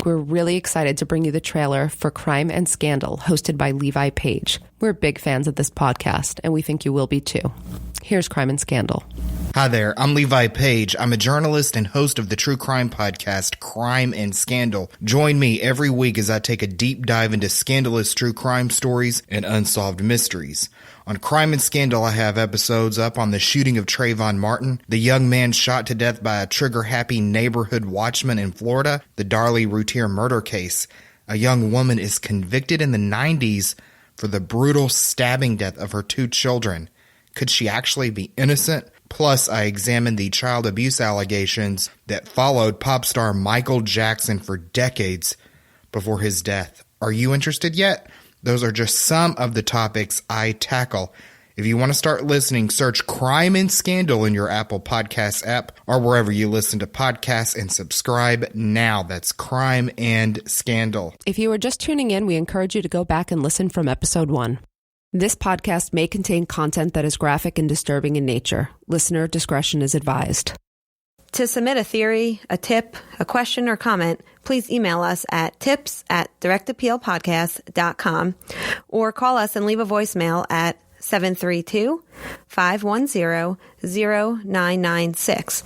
we're really excited to bring you the trailer for Crime and Scandal, hosted by Levi Page. We're big fans of this podcast, and we think you will be too. Here's Crime and Scandal. Hi there, I'm Levi Page. I'm a journalist and host of the true crime podcast, Crime and Scandal. Join me every week as I take a deep dive into scandalous true crime stories and unsolved mysteries. On Crime and Scandal, I have episodes up on the shooting of Trayvon Martin, the young man shot to death by a trigger-happy neighborhood watchman in Florida, the Darlie Routier murder case. A young woman is convicted in the 90s for the brutal stabbing death of her 2 children. Could she actually be innocent? Plus, I examined the child abuse allegations that followed pop star Michael Jackson for decades before his death. Are you interested yet? Those are just some of the topics I tackle. If you want to start listening, search Crime and Scandal in your Apple Podcasts app or wherever you listen to podcasts and subscribe now. That's Crime and Scandal. If you are just tuning in, we encourage you to go back and listen from episode 1. This podcast may contain content that is graphic and disturbing in nature. Listener discretion is advised. To submit a theory, a tip, a question, or comment, please email us at tips@directappealpodcast.com or call us and leave a voicemail at 732-510-0996.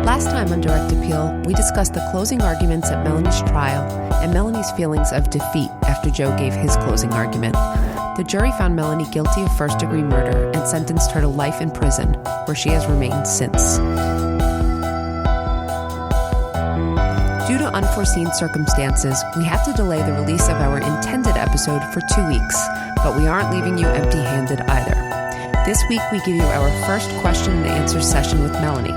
Last time on Direct Appeal, we discussed the closing arguments at Melanie's trial and Melanie's feelings of defeat after Joe gave his closing argument. The jury found Melanie guilty of first-degree murder and sentenced her to life in prison, where she has remained since. Due to unforeseen circumstances, we had to delay the release of our intended episode for 2 weeks, but we aren't leaving you empty-handed either. This week, we give you our first question and answer session with Melanie.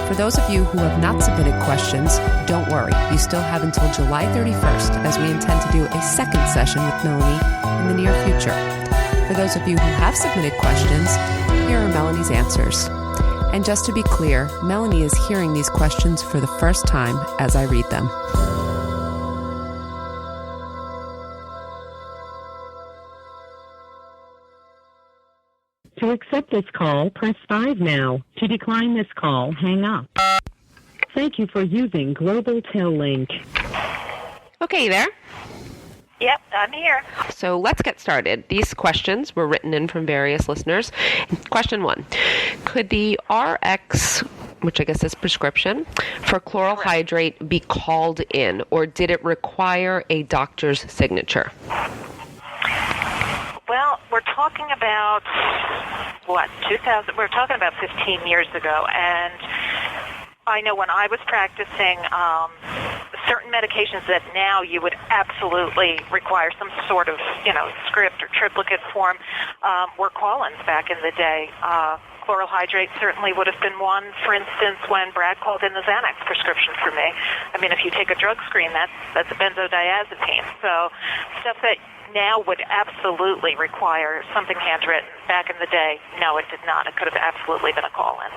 For those of you who have not submitted questions, don't worry. You still have until July 31st, as we intend to do a second session with Melanie in the near future. For those of you who have submitted questions, here are Melanie's answers. And just to be clear, Melanie is hearing these questions for the first time as I read them. To accept this call, press 5 now. To decline this call, hang up. Thank you for using Global Tel Link. Okay, you there? Yep, I'm here. So let's get started. These questions were written in from various listeners. Question 1. Could the RX, which I guess is prescription, for chloral hydrate be called in, or did it require a doctor's signature? Well, we're talking about, 2000, we're talking about 15 years ago, and I know when I was practicing, certain medications that now you would absolutely require some sort of, script or triplicate form, were call-ins back in the day. Chloral hydrate certainly would have been one. For instance, when Brad called in the Xanax prescription for me. I mean, if you take a drug screen, that's a benzodiazepine. So stuff that now would absolutely require something handwritten. Back in the day, no, it did not. It could have absolutely been a call-in.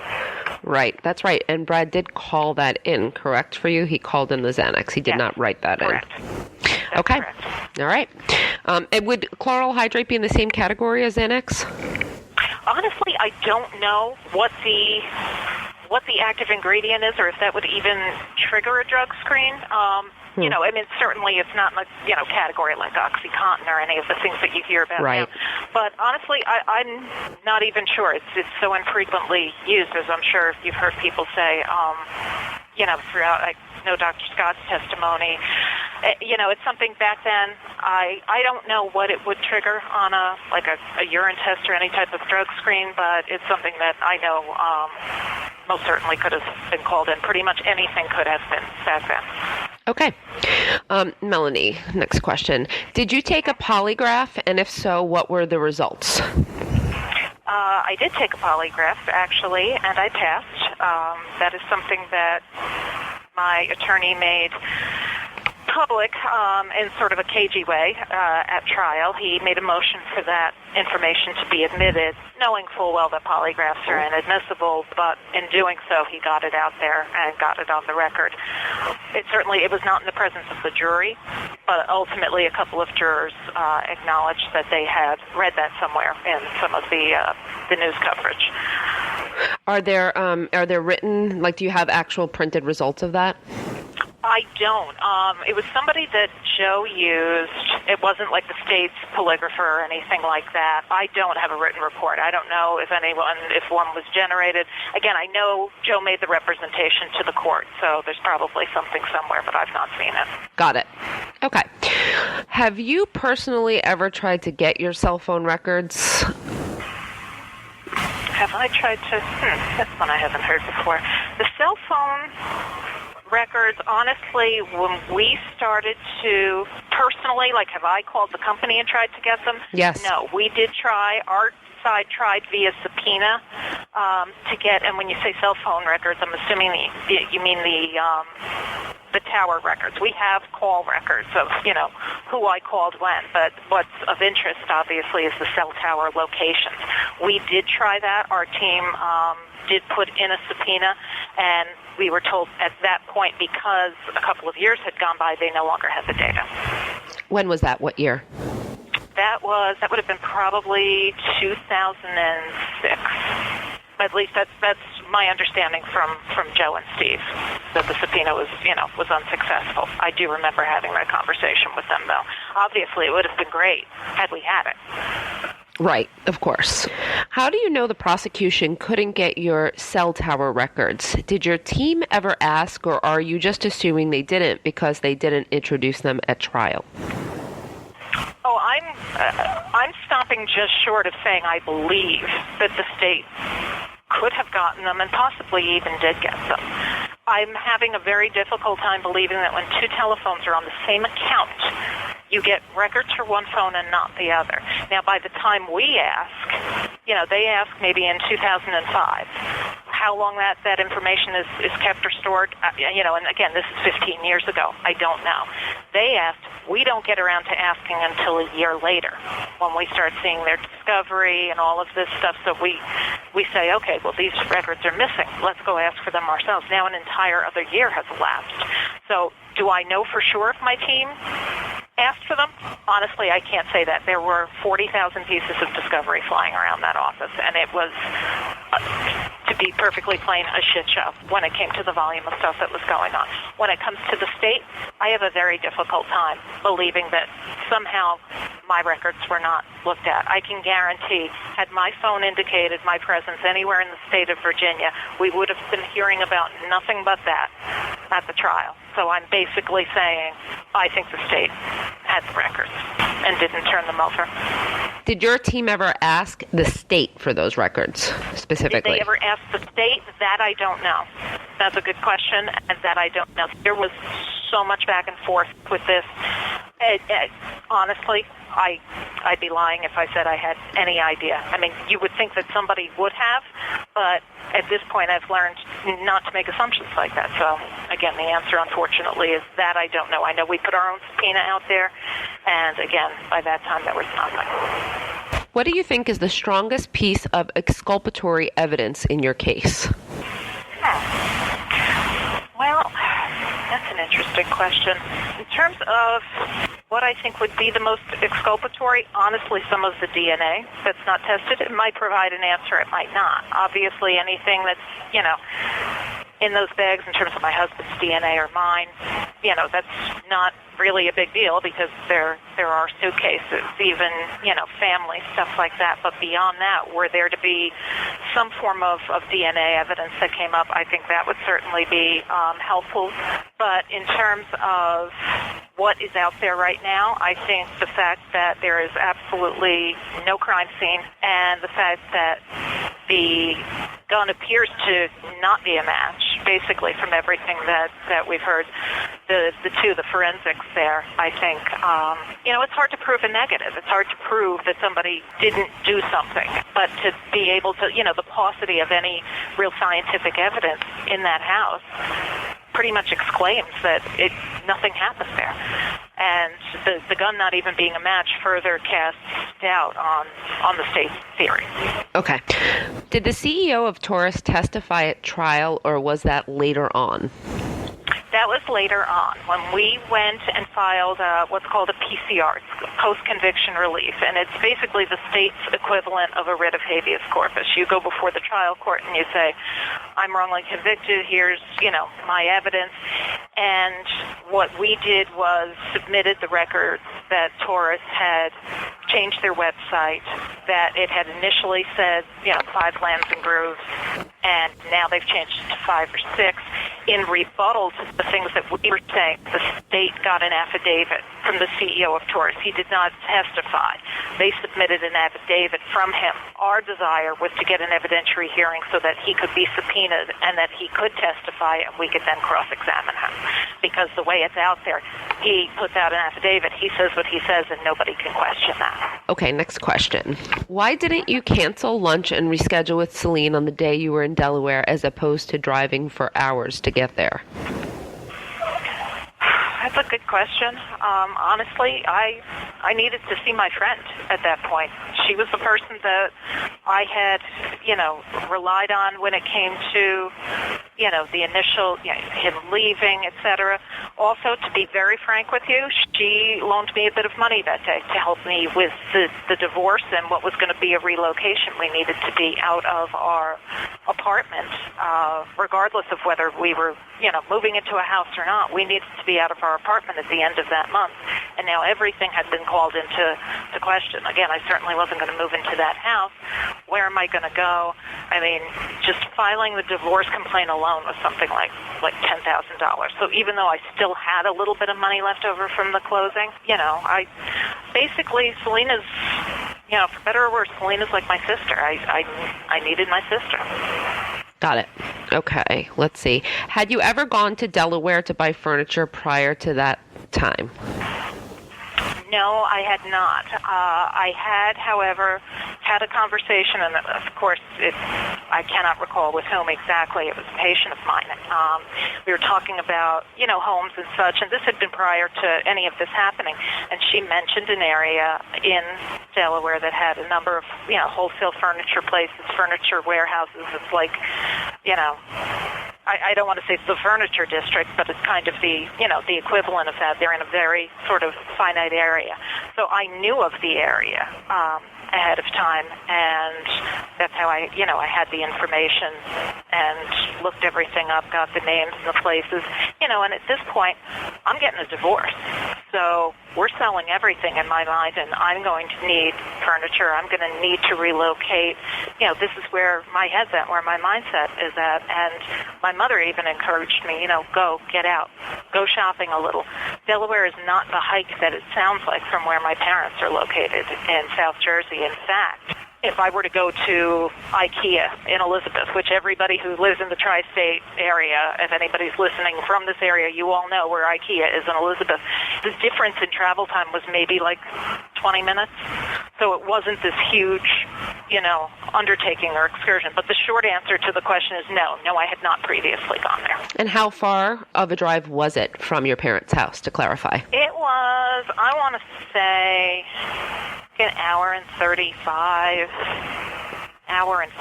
Right, that's right. And Brad did call that in, correct, for you? He called in the Xanax. He did not write that correct. in. That's okay. Correct. All right. And would chloral hydrate be in the same category as Xanax? Honestly, I don't know what the active ingredient is, or if that would even trigger a drug screen. Certainly it's not in a, category like OxyContin or any of the things that you hear about now. But honestly, I'm not even sure. It's so infrequently used, as I'm sure you've heard people say, throughout, I know Dr. Scott's testimony. It's something back then, I don't know what it would trigger on a urine test or any type of drug screen, but it's something that I know most certainly could have been called in. Pretty much anything could have been back then. Okay. Melanie, next question. Did you take a polygraph, and if so, what were the results? I did take a polygraph, actually, and I passed. That is something that my attorney made public in sort of a cagey way at trial. He made a motion for that information to be admitted, knowing full well that polygraphs are inadmissible, but in doing so, he got it out there and got it on the record. It was not in the presence of the jury, but ultimately a couple of jurors acknowledged that they had read that somewhere in some of the news coverage. Are there written, do you have actual printed results of that? I don't. It was somebody that Joe used. It wasn't like the state's polygrapher or anything like that. I don't have a written report. I don't know if one was generated. Again, I know Joe made the representation to the court, so there's probably something somewhere, but I've not seen it. Got it. Okay. Have you personally ever tried to get your cell phone records? Have I tried to? That's one I haven't heard before. The cell phone records, honestly, when we started to personally, have I called the company and tried to get them? Yes. No, we did try. Our side tried via subpoena to get, and when you say cell phone records, I'm assuming you mean the tower records. We have call records of, who I called when, but what's of interest, obviously, is the cell tower locations. We did try that. Our team did put in a subpoena, and we were told at that point, because a couple of years had gone by, they no longer had the data. When was that? What year? That would have been probably 2006. At least that's my understanding from Joe and Steve, that the subpoena was unsuccessful. I do remember having that conversation with them, though. Obviously, it would have been great had we had it. Right, of course. How do you know the prosecution couldn't get your cell tower records? Did your team ever ask, or are you just assuming they didn't because they didn't introduce them at trial? Oh, I'm stopping just short of saying I believe that the state could have gotten them and possibly even did get them. I'm having a very difficult time believing that when two telephones are on the same account, you get records for one phone and not the other. Now, by the time we ask, they ask maybe in 2005. How long that information is kept or stored, and again, this is 15 years ago. I don't know. They asked. We don't get around to asking until a year later when we start seeing their discovery and all of this stuff. So we say, okay, well, these records are missing. Let's go ask for them ourselves. Now an entire other year has elapsed. So do I know for sure if my team asked for them? Honestly, I can't say that. There were 40,000 pieces of discovery flying around that office, and it was, to be perfectly plain, a shit show when it came to the volume of stuff that was going on. When it comes to the state, I have a very difficult time believing that somehow my records were not looked at. I can guarantee, had my phone indicated my presence anywhere in the state of Virginia, we would have been hearing about nothing but that at the trial. So I'm basically saying I think the state had the records and didn't turn them over. Did your team ever ask the state for those records specifically? Did they ever ask the state? That I don't know. That's a good question, and that I don't know. There was so much back and forth with this. Honestly, I'd be lying if I said I had any idea. I mean, you would think that somebody would have, but at this point I've learned not to make assumptions like that. So, again, the answer, unfortunately, is that I don't know. I know we put our own subpoena out there, and again, by that time there was nothing. What do you think is the strongest piece of exculpatory evidence in your case? Well, that's an interesting question. In terms of what I think would be the most exculpatory, honestly, some of the DNA that's not tested, it might provide an answer, it might not. Obviously, anything that's, in those bags in terms of my husband's DNA or mine, that's not really a big deal because there are suitcases, even, family, stuff like that. But beyond that, were there to be some form of DNA evidence that came up, I think that would certainly be helpful. But in terms of what is out there right now, I think the fact that there is absolutely no crime scene and the fact that the gun appears to not be a match, basically, from everything that we've heard, the forensics there, I think, it's hard to prove a negative. It's hard to prove that somebody didn't do something, but to be able to, the paucity of any real scientific evidence in that house, pretty much exclaims that nothing happened there. And the gun not even being a match further casts doubt on the state's theory. Okay. Did the CEO of Taurus testify at trial, or was that later on? That was later on when we went and filed what's called a PCR, post-conviction relief, and it's basically the state's equivalent of a writ of habeas corpus. You go before the trial court and you say, I'm wrongly convicted, here's, my evidence. And what we did was submitted the record that Taurus had changed their website, that it had initially said, 5 lands and grooves, and now they've changed it to 5 or 6. In rebuttal to the things that we were saying, the state got an affidavit from the CEO of Taurus. He did not testify. They submitted an affidavit from him. Our desire was to get an evidentiary hearing so that he could be subpoenaed and that he could testify and we could then cross-examine him. Because the way it's out there, he puts out an affidavit, he says what he says, and nobody can question that. Okay, next question. Why didn't you cancel lunch and reschedule with Celine on the day you were in Delaware as opposed to driving for hours to get there? That's a good question. Honestly, I needed to see my friend at that point. She was the person that I had, relied on when it came to, the initial, him leaving, etc. Also, to be very frank with you, she loaned me a bit of money that day to help me with the divorce and what was going to be a relocation. We needed to be out of our apartment, regardless of whether we were, moving into a house or not. We needed to be out of our apartment at the end of that month. And now everything had been called into question. Again, I certainly wasn't going to move into that house. Where am I going to go? I mean, just filing the divorce complaint alone was something like $10,000. So even though I still had a little bit of money left over from the closing, I basically, Selena's, for better or worse, Selena's like my sister. I needed my sister. Got it. Okay, let's see. Had you ever gone to Delaware to buy furniture prior to that time? No, I had not. I had, however, had a conversation, and of course, I cannot recall with whom exactly. It was a patient of mine. We were talking about, homes and such, and this had been prior to any of this happening. And she mentioned an area in Delaware that had a number of, wholesale furniture places, furniture warehouses. It's like, I don't want to say it's the furniture district, but it's kind of the equivalent of that. They're in a very sort of finite area. So I knew of the area ahead of time, and that's how I had the information and looked everything up, got the names and the places, and at this point, I'm getting a divorce. So we're selling everything in my mind, and I'm going to need furniture. I'm going to need to relocate. This is where my head's at, where my mindset is at. And my mother even encouraged me, go, get out, go shopping a little. Delaware is not the hike that it sounds like from where my parents are located in South Jersey. In fact, if I were to go to IKEA in Elizabeth, which everybody who lives in the tri-state area, if anybody's listening from this area, you all know where IKEA is in Elizabeth, the difference in travel time was maybe like 20 minutes. So it wasn't this huge, undertaking or excursion. But the short answer to the question is no, I had not previously gone there. And how far of a drive was it from your parents' house, to clarify? It was, I want to say, an hour and 35, hour and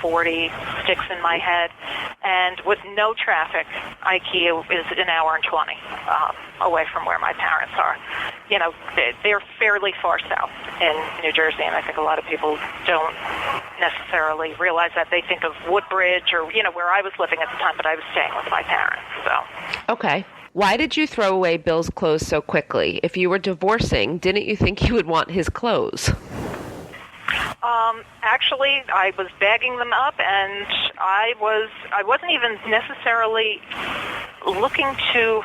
40, sticks in my head. And with no traffic, IKEA is an hour and 20 away from where my parents are. They're fairly far south in New Jersey, and I think a lot of people don't necessarily realize that. They think of Woodbridge or, where I was living at the time, but I was staying with my parents. So. Okay. Why did you throw away Bill's clothes so quickly? If you were divorcing, didn't you think you would want his clothes? Actually, I was bagging them up, and I wasn't even necessarily looking to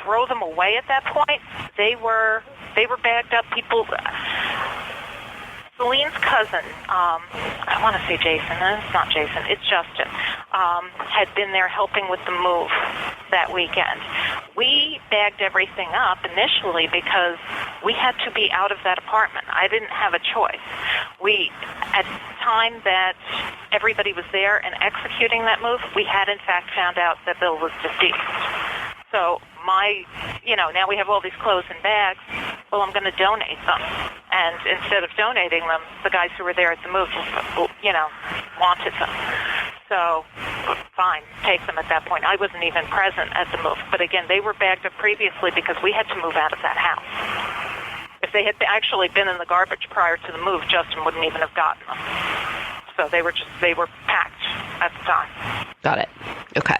throw them away at that point. They were bagged up. People. Celine's cousin, I want to say Jason, it's not Jason, it's Justin, had been there helping with the move that weekend. we bagged everything up initially because we had to be out of that apartment. I didn't have a choice. At the time that everybody was there and executing that move, we had in fact found out that Bill was deceased. So now we have all these clothes in bags. Well, I'm going to donate them. And instead of donating them, the guys who were there at the move just, wanted them. So, fine, take them at that point. I wasn't even present at the move. But again, they were bagged up previously because we had to move out of that house. If they had actually been in the garbage prior to the move, Justin wouldn't even have gotten them. So they were packed at the time. Got it. Okay.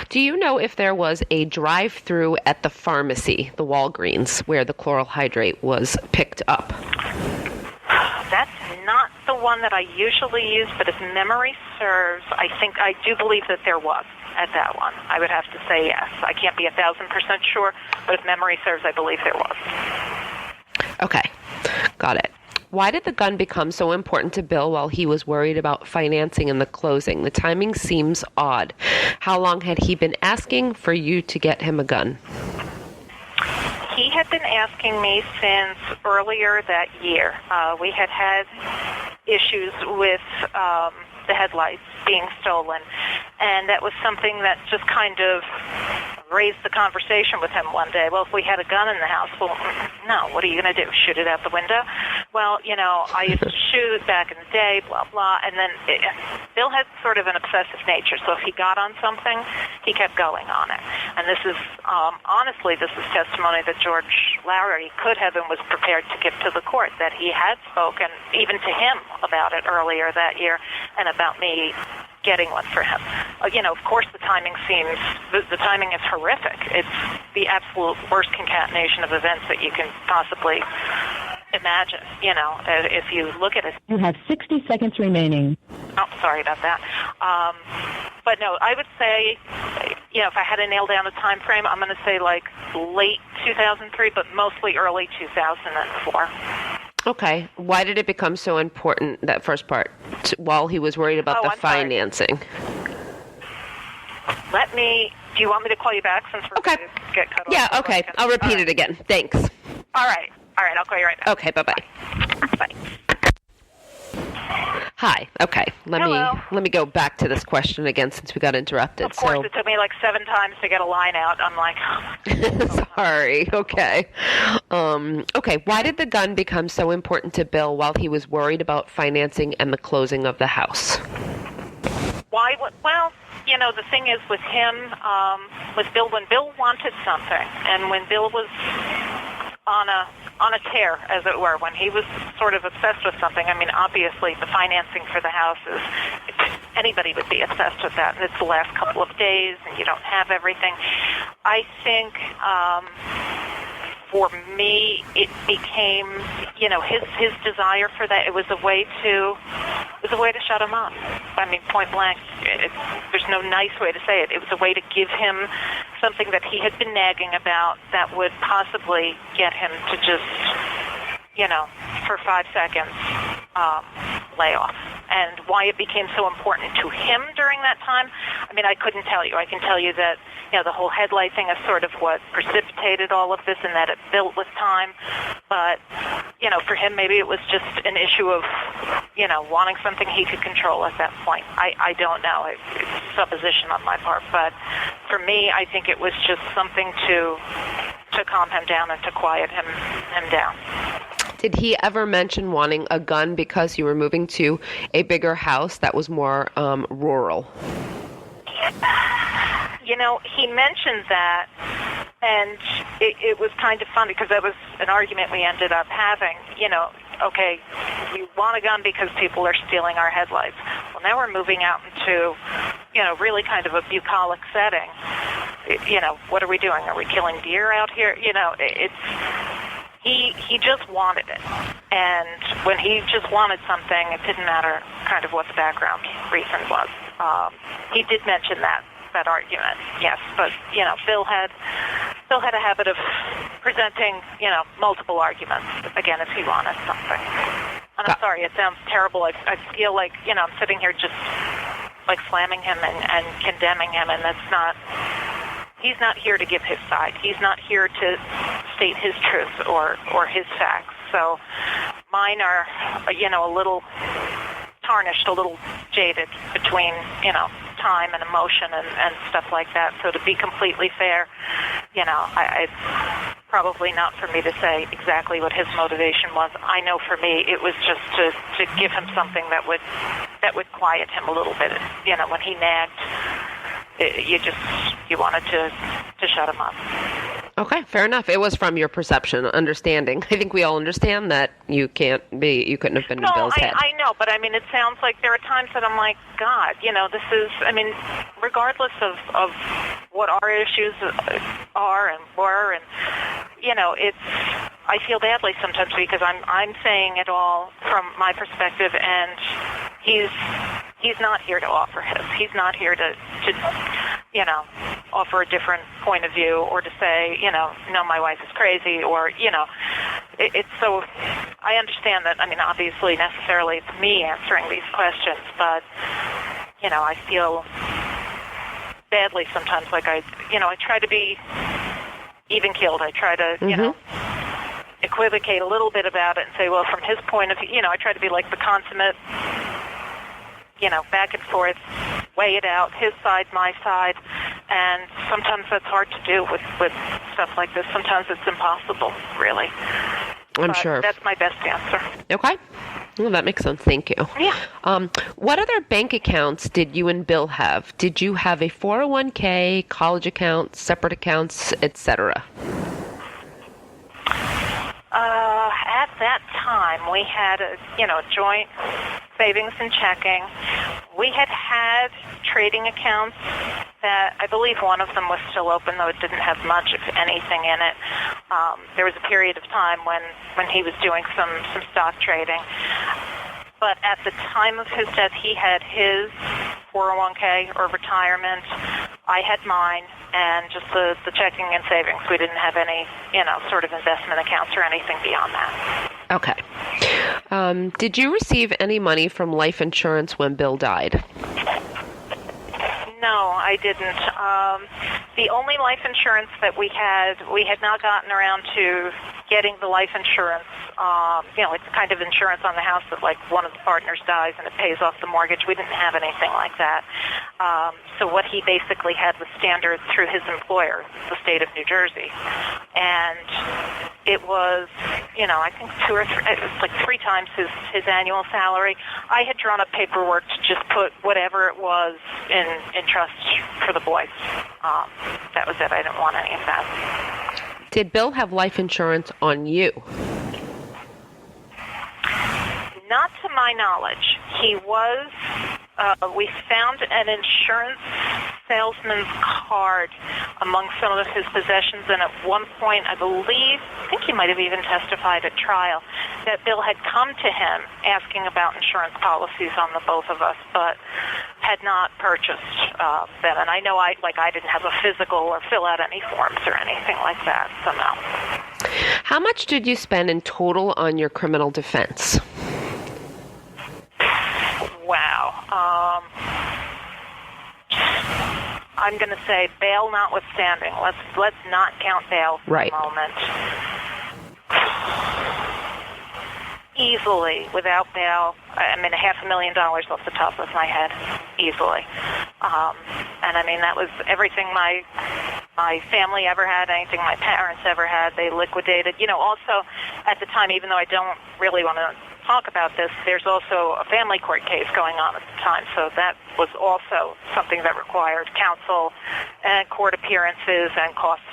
Do you know if there was a drive-through at the pharmacy, the Walgreens, where the chloral hydrate was picked up? That's not the one that I usually use, but if memory serves, I do believe that there was at that one. I would have to say yes. I can't be 1,000% sure, but if memory serves, I believe there was. Okay. Got it. Why did the gun become so important to Bill while he was worried about financing and the closing? The timing seems odd. How long had he been asking for you to get him a gun? He had been asking me since earlier that year. We had issues with the headlights being stolen, and that was something that just kind of raised the conversation with him one day. Well, if we had a gun in the house, well, no, what are you going to do, shoot it out the window? Well, I used to shoot back in the day, blah, blah, and then Bill had sort of an obsessive nature, so if he got on something, he kept going on it. And this is, honestly, this is testimony that George Lowry could have and was prepared to give to the court, that he had spoken even to him about it earlier that year and about me getting one for him. Of course, the timing is horrific. It's the absolute worst concatenation of events that you can possibly imagine, if you look at it. You have 60 seconds remaining. Oh, sorry about that. But no, I would say, if I had to nail down a time frame, I'm going to say like late 2003, but mostly early 2004. Okay. Why did it become so important, that first part, while he was worried about the financing? Do you want me to call you back since we're going to get cut off? Yeah, okay. I'll repeat it again. Thanks. All right. I'll call you right back. Okay, bye-bye. Bye. Hi. Okay. Hello. Let me go back to this question again since we got interrupted. Of course, it took me like 7 times to get a line out. I'm like, sorry. Okay. Okay. Why did the gun become so important to Bill while he was worried about financing and the closing of the house? Why? Well, the thing is with him, with Bill, when Bill wanted something, and when Bill was on a tear, as it were, when he was sort of obsessed with something. I mean, obviously, the financing for the house is, anybody would be obsessed with that, and it's the last couple of days, and you don't have everything. I think, for me, it became, his desire for that. It was a way to shut him up. I mean, point blank. There's no nice way to say it. It was a way to give him something that he had been nagging about that would possibly get him to just, for 5 seconds, lay off. And why it became so important to him during that time, I mean, I couldn't tell you. I can tell you that, the whole headlight thing is sort of what precipitated all of this and that it built with time. But, for him, maybe it was just an issue of, wanting something he could control at that point. I don't know. It's supposition on my part. But for me, I think it was just something to calm him down and to quiet him down. Did he ever mention wanting a gun because you were moving to a bigger house that was more rural? He mentioned that, and it was kind of funny because that was an argument we ended up having. Okay, we want a gun because people are stealing our headlights. Well, now we're moving out into, really kind of a bucolic setting. What are we doing? Are we killing deer out here? He just wanted it. And when he just wanted something, it didn't matter kind of what the background reason was. He did mention that argument, yes. But, Bill had a habit of presenting, multiple arguments, again, if he wanted something. And I'm sorry, it sounds terrible. I feel like, I'm sitting here just like slamming him and condemning him, and that's he's not here to give his side. He's not here to state his truth or his facts. So mine are, a little tarnished, a little jaded between, time and emotion and stuff like that. So to be completely fair, it's probably not for me to say exactly what his motivation was. I know for me it was just to give him something that would quiet him a little bit. When he nagged, you wanted to shut him up. Okay, fair enough. It was from your perception, understanding. I think we all understand that you couldn't have been in Bill's head. I know, but it sounds like there are times that I'm like, God, this is, regardless of what our issues are and were, and, I feel badly sometimes because I'm saying it all from my perspective, and he's not here to offer his. He's not here to offer a different point of view or to say, no, my wife is crazy, or, it's so, I understand that, obviously, necessarily it's me answering these questions, but, I feel badly sometimes, like I try to be even-keeled. I try to, equivocate a little bit about it and say, well, from his point of view, I try to be like the consummate, back and forth, weigh it out, his side, my side, and sometimes that's hard to do with stuff like this. Sometimes it's impossible, really. I'm sure. That's my best answer. Okay. Well, that makes sense. Thank you. Yeah. What other bank accounts did you and Bill have? Did you have a 401k, college account, separate accounts, etc.? At that time, we had a joint savings and checking. We had trading accounts that I believe one of them was still open, though it didn't have much, if anything, in it. There was a period of time when he was doing some stock trading. But at the time of his death, he had his 401k or retirement. I had mine, and just the checking and savings. We didn't have any, sort of investment accounts or anything beyond that. Okay. Did you receive any money from life insurance when Bill died? No, I didn't. The only life insurance that we had not gotten around to getting the life insurance. It's kind of insurance on the house that, like, one of the partners dies and it pays off the mortgage. We didn't have anything like that. So what he basically had was standard through his employer, the state of New Jersey. And it was, I think it was like 3 times his annual salary. I had drawn up paperwork to just put whatever it was in trust for the boys. That was it. I didn't want any of that. Did Bill have life insurance on you? Not to my knowledge. He was, we found an insurance salesman's card among some of his possessions, and at one point, I think he might have even testified at trial, that Bill had come to him asking about insurance policies on the both of us, but had not purchased them. And I know I didn't have a physical or fill out any forms or anything like that, so no. How much did you spend in total on your criminal defense? Wow. I'm going to say bail notwithstanding. Let's not count bail for right. the moment. Easily, without bail, $500,000 off the top of my head, easily. And that was everything my family ever had, anything my parents ever had. They liquidated. Also at the time, even though I don't really want to talk about this, there's also a family court case going on at the time, so that was also something that required counsel and court appearances and costs,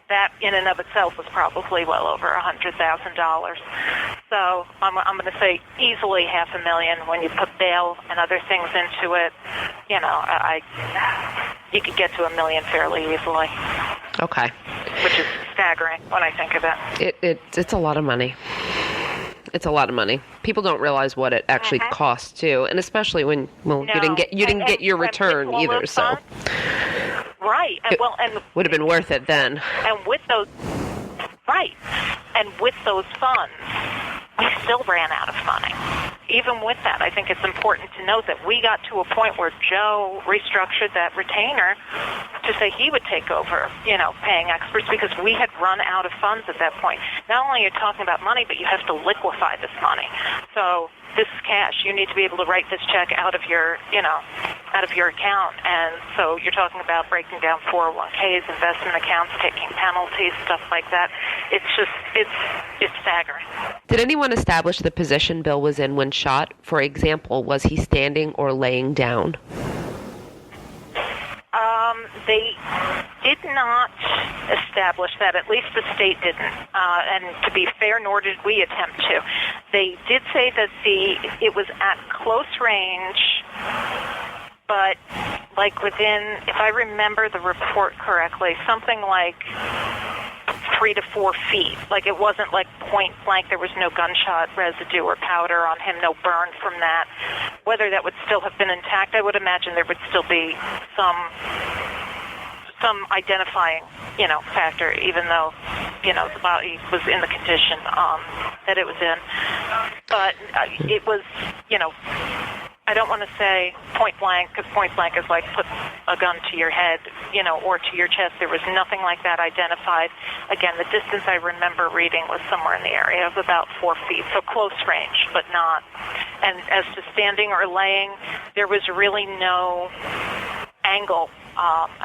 that in and of itself was probably well over $100,000. So I'm going to say easily $500,000 when you put bail and other things into it. You could get to $1 million fairly easily. Okay. Which is staggering when I think of it. It's a lot of money. It's a lot of money. People don't realize what it actually costs too, and especially when you didn't get your return either. So right, and would have been worth it then. And with those funds, we still ran out of money. even with that, I think it's important to note that we got to a point where Joe restructured that retainer to say he would take over, paying experts, because we had run out of funds at that point. Not only are you talking about money, but you have to liquefy this money. So this is cash. You need to be able to write this check out of your account. And so you're talking about breaking down 401ks, investment accounts, taking penalties, stuff like that. It's staggering. Did anyone establish the position Bill was in when shot? For example, was he standing or laying down? They did not establish that. At least the state didn't. And to be fair, nor did we attempt to. They did say that it was at close range, but like within, if I remember the report correctly, something like 3 to 4 feet. Like it wasn't like point blank. There was no gunshot residue or powder on him, no burn from that. Whether that would still have been intact, I would imagine there would still be some identifying, factor, even though, the body was in the condition that it was in. But it was, I don't want to say point blank, because point blank is like put a gun to your head, or to your chest. There was nothing like that identified. Again, the distance I remember reading was somewhere in the area of about 4 feet, so close range, but not. And as to standing or laying, there was really no angle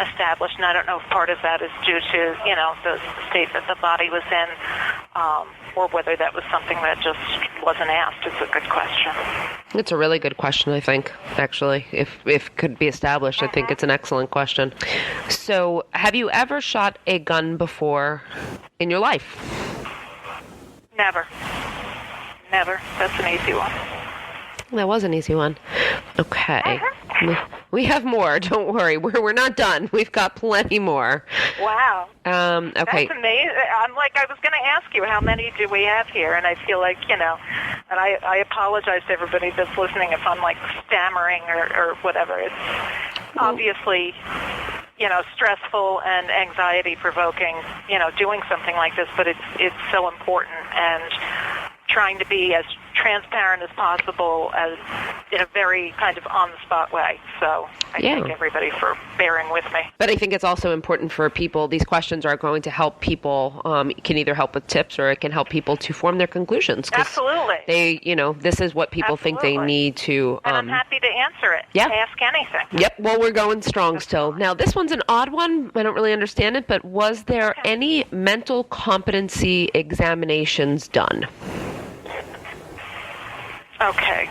established, and I don't know if part of that is due to, the state that the body was in, or whether that was something that just wasn't asked. It's a good question. It's a really good question, I think, actually. If it could be established, I think it's an excellent question. So, have you ever shot a gun before in your life? Never. That's an easy one. That was an easy one. Okay. We have more. Don't worry. We're not done. We've got plenty more. Wow. Okay. That's amazing. I was going to ask you, how many do we have here? And I feel like, and I apologize to everybody that's listening if I'm like stammering or whatever. It's obviously, stressful and anxiety provoking, doing something like this, but it's so important, and trying to be as transparent as possible, as in a very kind of on-the-spot way. So I thank everybody for bearing with me. But I think it's also important for people. These questions are going to help people. It can either help with tips, or it can help people to form their conclusions. Absolutely. They, this is what people think they need to. And I'm happy to answer it. Yeah. Ask anything. Yep. Well, we're going strong still. Now, this one's an odd one. I don't really understand it, but was there any mental competency examinations done? Okay.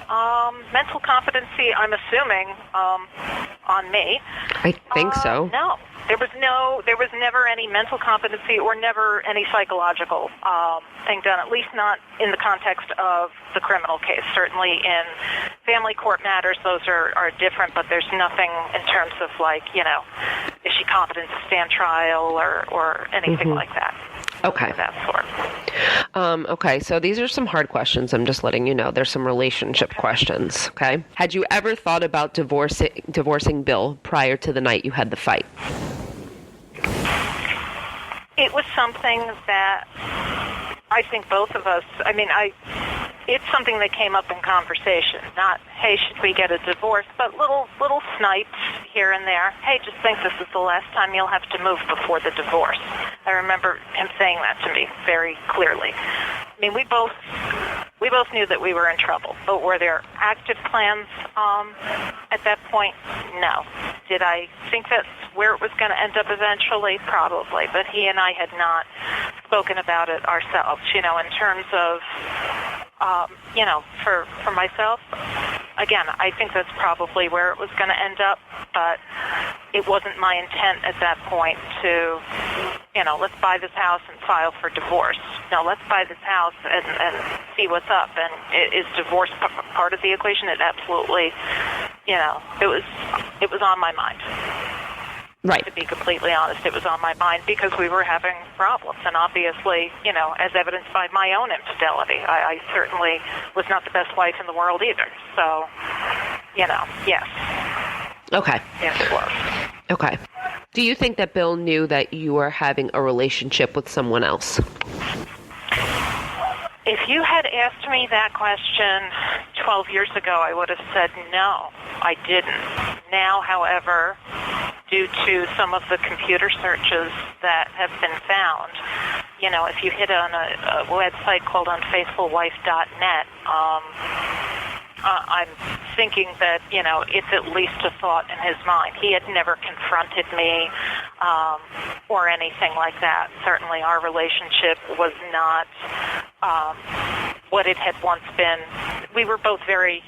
Mental competency, I'm assuming, on me. I think so. No. There was never any mental competency or never any psychological thing done, at least not in the context of the criminal case. Certainly in family court matters, those are different, but there's nothing in terms of like, is she competent to stand trial or anything like that. Okay. Of that sort. Okay, so these are some hard questions. I'm just letting you know. There's some relationship questions, okay? Had you ever thought about divorcing Bill prior to the night you had the fight? It was something that I think both of us, it's something that came up in conversation. Not, hey, should we get a divorce, but little snipes here and there. Hey, just think this is the last time you'll have to move before the divorce. I remember him saying that to me very clearly. We both knew that we were in trouble, but were there active plans at that point? No. Did I think that's where it was going to end up eventually? Probably, but he and I had not spoken about it ourselves, in terms of, for myself, again, I think that's probably where it was going to end up, but it wasn't my intent at that point to, let's buy this house and file for divorce. No, let's buy this house and see what's up. And is divorce part of the equation? It absolutely, it was on my mind. Right. To be completely honest, it was on my mind because we were having problems. And obviously, as evidenced by my own infidelity, I certainly was not the best wife in the world either. So, yes. Okay. Yes, it was. Okay. Do you think that Bill knew that you were having a relationship with someone else? If you had asked me that question 12 years ago, I would have said no, I didn't. Now, however, due to some of the computer searches that have been found, if you hit on a website called unfaithfulwife.net, I'm thinking that, it's at least a thought in his mind. He had never confronted me or anything like that. Certainly our relationship was not what it had once been. We were both very,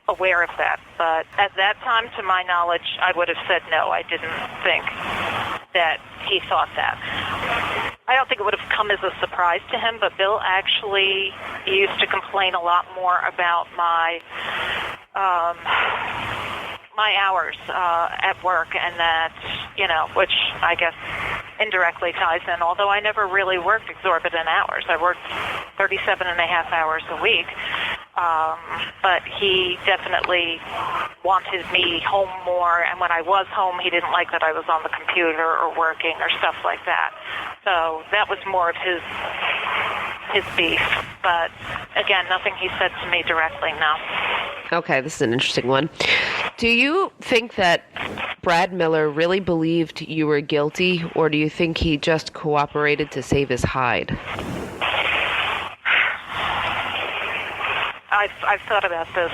aware of that. But at that time, to my knowledge, I would have said no. I didn't think that he thought that. I don't think it would have come as a surprise to him, but Bill actually used to complain a lot more about my hours at work, and that, which I guess indirectly ties in, although I never really worked exorbitant hours. I worked 37 and a half hours a week. But he definitely wanted me home more, and when I was home, he didn't like that I was on the computer or working or stuff like that. So that was more of his beef. But again, nothing he said to me directly, no. Okay, this is an interesting one. Do you think that Brad Miller really believed you were guilty, or do you think he just cooperated to save his hide? I've thought about this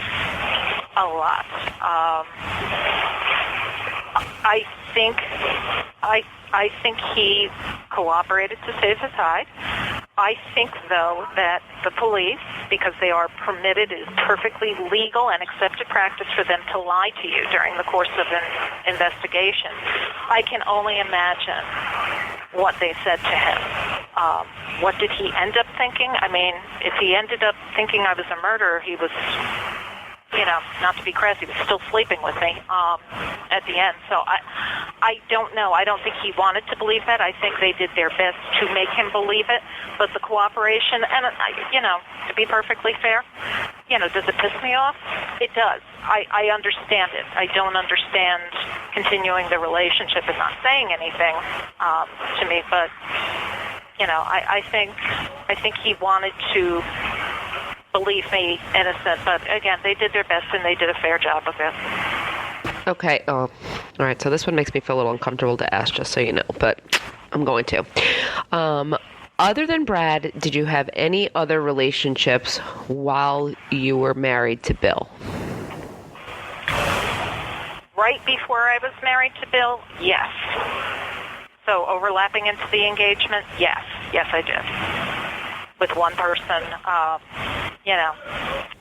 a lot. I think he cooperated to save his hide. I think, though, that the police, because they are permitted, it is perfectly legal and accepted practice for them to lie to you during the course of an investigation. I can only imagine what they said to him. What did he end up thinking? I mean, if he ended up thinking I was a murderer, he was, not to be crass, he was still sleeping with me at the end. So I don't know. I don't think he wanted to believe that. I think they did their best to make him believe it. But the cooperation, and, to be perfectly fair, does it piss me off? It does. I understand it. I don't understand continuing the relationship and not saying anything to me, but I think he wanted to believe me innocent, but again, they did their best and they did a fair job of it. Okay. Oh, all right. So this one makes me feel a little uncomfortable to ask, just so you know, but I'm going to. Other than Brad, did you have any other relationships while you were married to Bill? Right before I was married to Bill, yes. So overlapping into the engagement, yes. Yes, I did. With one person,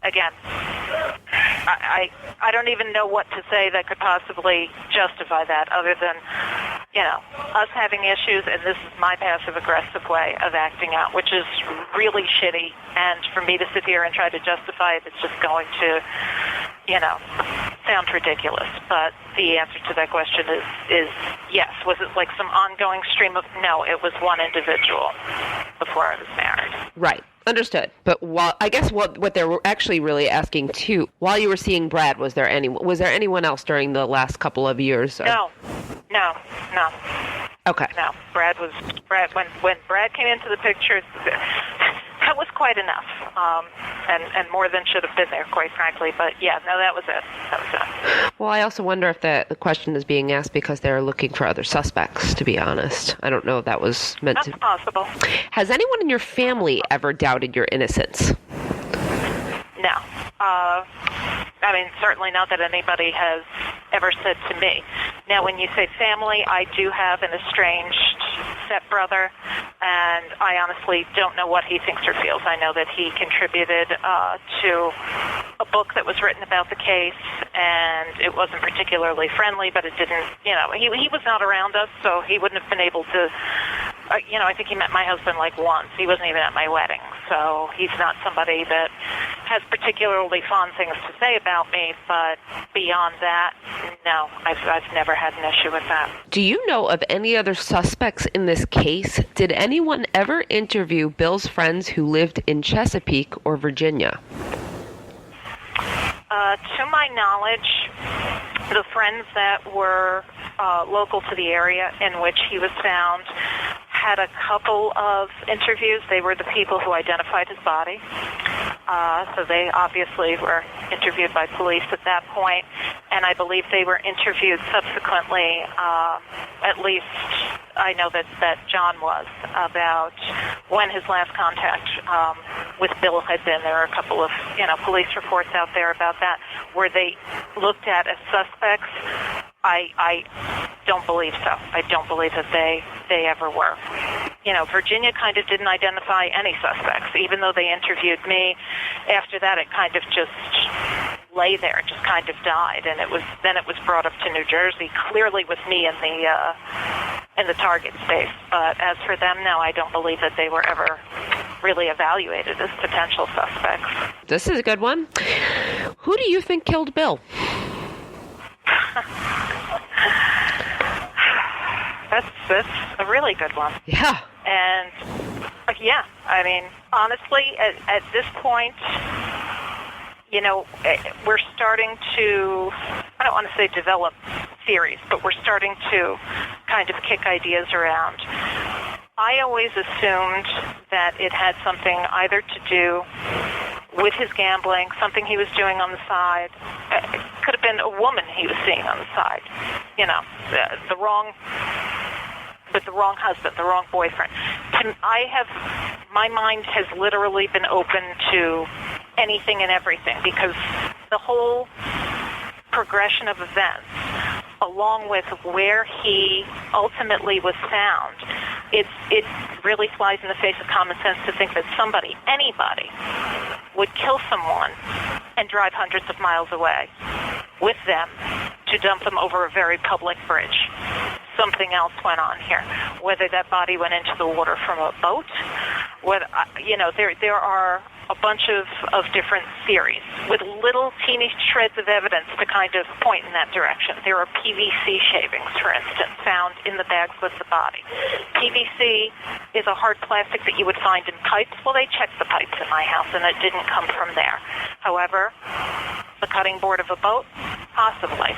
again, I don't even know what to say that could possibly justify that other than, us having issues, and this is my passive-aggressive way of acting out, which is really shitty, and for me to sit here and try to justify it, it's just going to, sound ridiculous. But the answer to that question is yes. Was it like some ongoing stream of, no, it was one individual before I was married. Right. Understood. But I guess what they're actually really asking too, while you were seeing Brad, was there anyone else during the last couple of years? No. Okay. No. Brad. When Brad came into the picture, that was quite enough, and more than should have been there, quite frankly. But yeah, no, that was it. Well, I also wonder if the question is being asked because they're looking for other suspects, to be honest. I don't know if that was meant to. That's possible. Has anyone in your family ever doubted your innocence? No. Certainly not that anybody has ever said to me. Now, when you say family, I do have an estranged stepbrother, and I honestly don't know what he thinks or feels. I know that he contributed to a book that was written about the case, and it wasn't particularly friendly, but it didn't, he was not around us, so he wouldn't have been able to, I think he met my husband like once. He wasn't even at my wedding, so he's not somebody that has particularly fond things to say about me, but beyond that, no, I've never had an issue with that. Do you know of any other suspects in this case? Did anyone ever interview Bill's friends who lived in Chesapeake or Virginia? To my knowledge, the friends that were local to the area in which he was found had a couple of interviews. They were the people who identified his body. So they obviously were interviewed by police at that point, and I believe they were interviewed subsequently, at least I know that John was, about when his last contact with Bill had been. There are a couple of police reports out there about that. Were they looked at as suspects? I don't believe so. I don't believe that they ever were. Virginia kind of didn't identify any suspects, even though they interviewed me. After that, it kind of just lay there, just kind of died, and it was brought up to New Jersey, clearly with me in the target space. But as for them, no, I don't believe that they were ever really evaluated as potential suspects. This is a good one. Who do you think killed Bill? That's a really good one. Yeah. And, yeah, I mean, honestly, at this point, we're starting to, I don't want to say develop theories, but we're starting to kind of kick ideas around. I always assumed that it had something either to do with his gambling, something he was doing on the side. It could have been a woman he was seeing on the side. With the wrong husband, the wrong boyfriend. My mind has literally been open to anything and everything, because the whole progression of events, along with where he ultimately was found, it really flies in the face of common sense to think that anybody, would kill someone and drive hundreds of miles away with them to dump them over a very public bridge. Something else went on here. Whether that body went into the water from a boat, there are a bunch of different theories with little teeny shreds of evidence to kind of point in that direction. There are PVC shavings, for instance, found in the bags with the body. PVC is a hard plastic that you would find in pipes. Well, they checked the pipes in my house, and it didn't come from there. However, the cutting board of a boat, possibly.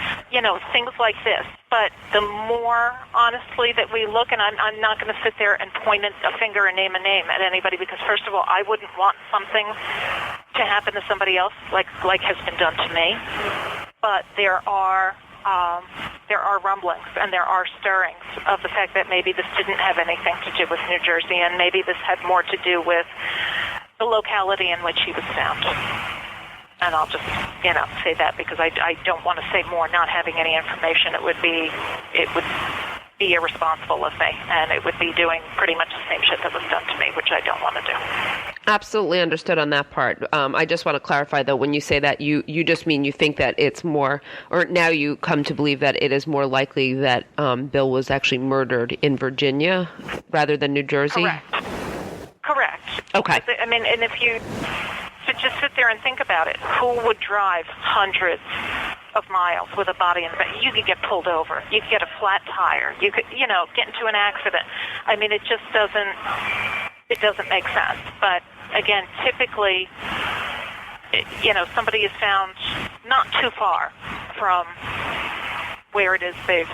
Things like this. But the more, honestly, that we look, and I'm not going to sit there and point a finger and name a name at anybody, because, first of all, I wouldn't want something to happen to somebody else like has been done to me. But there are rumblings and there are stirrings of the fact that maybe this didn't have anything to do with New Jersey, and maybe this had more to do with the locality in which he was found. And I'll just, say that because I don't want to say more not having any information. It would be irresponsible of me, and it would be doing pretty much the same shit that was done to me, which I don't want to do. Absolutely understood on that part. I just want to clarify, though, when you say that, you just mean you think that it's more, or now you come to believe that it is more likely that Bill was actually murdered in Virginia rather than New Jersey? Correct. Okay. I mean, and if you just sit there and think about it, who would drive hundreds of miles with a body in the back? You could get pulled over. You could get a flat tire. You could, get into an accident. I mean, it just doesn't make sense. But again, typically, somebody is found not too far from where it is they've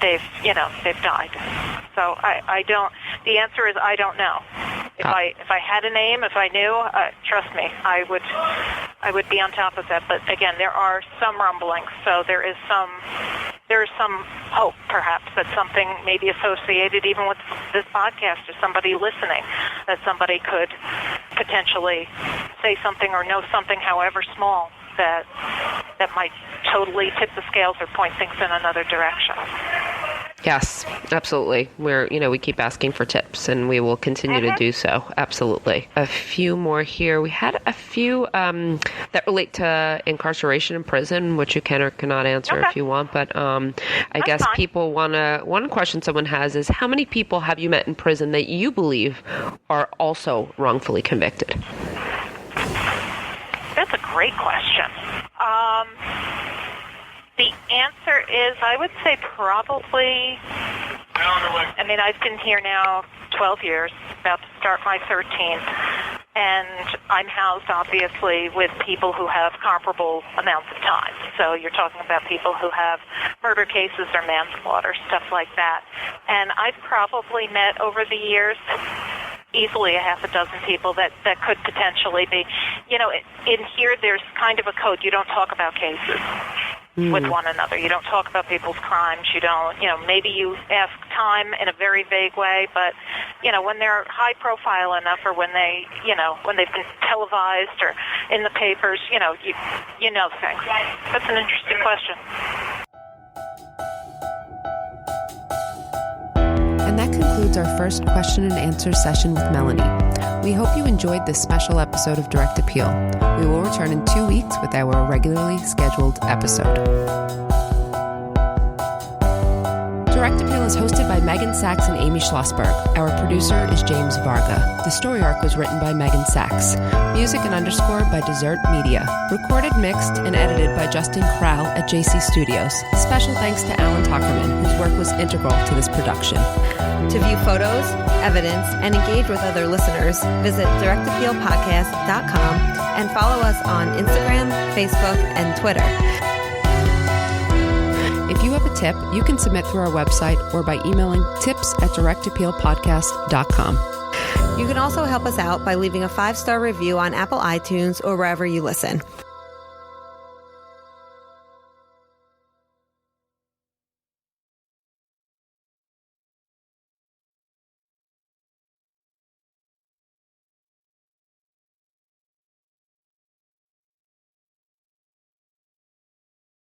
died. So the answer is I don't know. If I had a name, if I knew, trust me, I would be on top of that. But again, there are some rumblings, so there is some hope, perhaps, that something may be associated even with this podcast or somebody listening, that somebody could potentially say something or know something, however small, that might totally tip the scales or point things in another direction. Yes, absolutely. We keep asking for tips, and we will continue to do so. Absolutely. A few more here. We had a few that relate to incarceration in prison, which you can or cannot answer if you want. But I guess fine. People one question someone has is, how many people have you met in prison that you believe are also wrongfully convicted? That's a great question. The answer is, I would say probably, I've been here now 12 years, about to start my 13th, and I'm housed, obviously, with people who have comparable amounts of time. So you're talking about people who have murder cases or manslaughter, stuff like that. And I've probably met over the years easily a half a dozen people that could potentially be. In here there's kind of a code. You don't talk about cases with one another. You don't talk about people's crimes. You don't, maybe you ask time in a very vague way, but, when they're high profile enough, or when when they've been televised or in the papers, you know things. That's an interesting question. And that concludes our first question and answer session with Melanie. We hope you enjoyed this special episode of Direct Appeal. We will return in 2 weeks with our regularly scheduled episode. Direct Appeal is hosted by Megan Sachs and Amy Schlossberg. Our producer is James Varga. The story arc was written by Megan Sachs. Music and underscore by Desert Media. Recorded, mixed, and edited by Justin Krall at JC Studios. Special thanks to Alan Tuckerman, whose work was integral to this production. To view photos, evidence, and engage with other listeners, visit directappealpodcast.com and follow us on Instagram, Facebook, and Twitter. If you have a tip, you can submit through our website or by emailing tips@directappealpodcast.com. You can also help us out by leaving a 5-star review on Apple iTunes or wherever you listen.